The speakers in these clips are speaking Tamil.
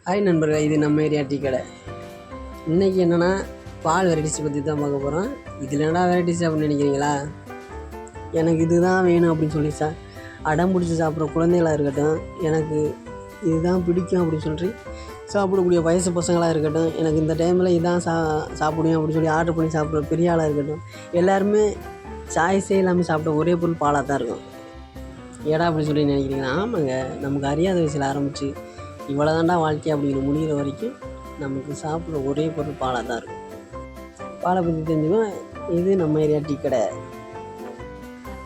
ஹாய் நண்பர்களே, இது நம்ம ஏரியா டீ கடை. இன்றைக்கி என்னென்னா பால் வெரைட்டிஸ் பற்றி தான் பார்க்க போகிறோம். இதில் என்னடா வெரைட்டிஸ் அப்படின்னு நினைக்கிறீங்களா? எனக்கு இது தான் வேணும் அப்படின்னு சொல்லி அடம் பிடிச்சி சாப்பிட்ற குழந்தைகளாக இருக்கட்டும், எனக்கு இதுதான் பிடிக்கும் அப்படின்னு சொல்லிட்டு சாப்பிடக்கூடிய வயசு பசங்களாக இருக்கட்டும், எனக்கு இந்த டைமில் இதான் சாப்பிடுவேன் அப்படின்னு சொல்லி ஆர்டர் பண்ணி சாப்பிட்ற பெரிய ஆளாக இருக்கட்டும், எல்லாருமே சாய்ஸே இல்லாமல் சாப்பிட்ட ஒரே பொருள் பாலாக தான் இருக்கும். ஏடா அப்படின்னு சொல்லி நினைக்கிறீங்களா? ஆமாங்க, நமக்கு அறியாத வயசில் ஆரம்பித்து இவ்வளோ தாண்டா வாழ்க்கை அப்படிங்கிற முடிகிற வரைக்கும் நமக்கு சாப்பிட்ற ஒரே பொருள் பாலாக தான் இருக்கும். பாலை பற்றி தெரிஞ்சுக்கணும். இது நம்ம ஏரியா டீ கடை.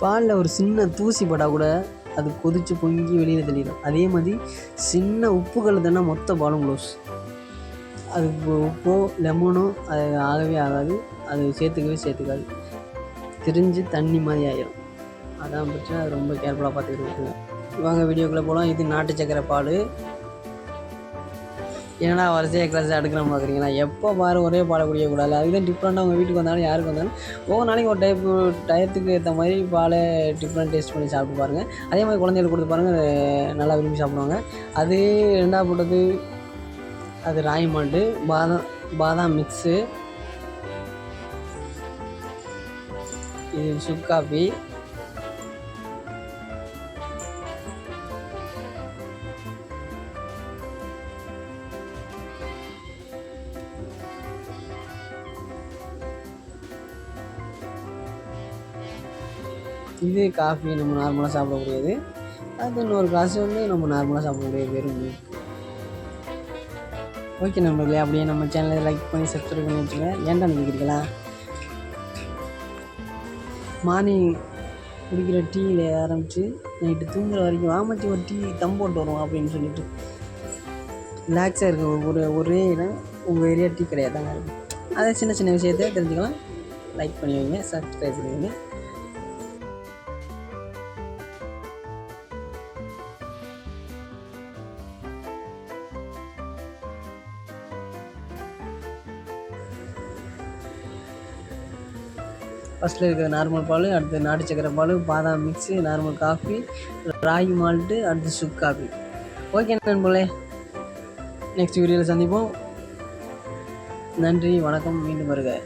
பாலில் ஒரு சின்ன தூசி பட்டால் கூட அது கொதித்து பொங்கி வெளியில் தெளிடும். அதே மாதிரி சின்ன உப்புகள் தானே மொத்த பாலும் க்ளோஸ். அதுக்கு உப்போ லெமனோ அது ஆகவே ஆகாது, அது சேர்த்துக்காது, திரிஞ்சு தண்ணி மாதிரி ஆகிடும். அதான் பிரச்சனை. அது ரொம்ப கேர்ஃபுல்லாக பார்த்துக்கிட்டு வாங்க வீடியோக்குள்ளே போகலாம். இது நாட்டு சக்கரை பால். ஏன்னா வரிசையாக கிளாஸ் எடுக்கிறோம் பார்க்குறீங்களா? எப்போ பாரு ஒரே பாலை குடிக்கக்கூடாது. அதுதான் டிஃப்ரெண்ட்டாக உங்கள் வீட்டுக்கு வந்தாலும் யாருக்கு வந்தாலும் ஒவ்வொரு நாளைக்கு ஒரு டயத்துக்கு ஏற்ற மாதிரி பாலை டிஃப்ரெண்ட் டேஸ்ட் பண்ணி சாப்பிட்டு பாருங்கள். அதே மாதிரி குழந்தைகளுக்கு கொடுத்து பாருங்கள், நல்லா விரும்பி சாப்பிடுவாங்க. அது ரெண்டாவது போட்டது அது ராகி மால்ட்டு, பாதாம் மிக்ஸு, இது சுக் காஃபி, இது காஃபி நம்ம நார்மலாக சாப்பிடக்கூடியது. அது இன்னொரு கிளாஸ் நம்ம நார்மலாக சாப்பிடக்கூடியது வெறும். ஓகே நண்பர்களே, அப்படியே நம்ம சேனலை லைக் பண்ணி சப்ஸ்கிரைப் பண்ணி வச்சுங்க. ஏன்டா நினைக்கிறீங்களா? மார்னிங் குடிக்கிற டீயில் ஆரம்பித்து நைட்டு தூங்குற வரைக்கும் ஆமாச்சி ஒரு டீ போட்டு வரும் அப்படின்னு சொல்லிட்டு ரிலாக்ஸாக இருக்க ஒரே இடம் உங்கள் ஏரியா டீ கிடையாது தாங்க இருக்கும். அதை சின்ன சின்ன விஷயத்தை தெரிஞ்சுக்கலாம். லைக் பண்ணி வைங்க, சப்ஸ்கிரைப் பண்ணி வைங்க. ஃபஸ்ட்டில் இருக்கிற நார்மல் பால், அடுத்து நாட்டு சக்கரை பால், பாதாம் mix, normal coffee, ragi malt, அடுத்து சுக் காஃபி. ஓகே நண்பர்களே, நெக்ஸ்ட் வீடியோவில் சந்திப்போம். நன்றி, வணக்கம், மீண்டும் வருக.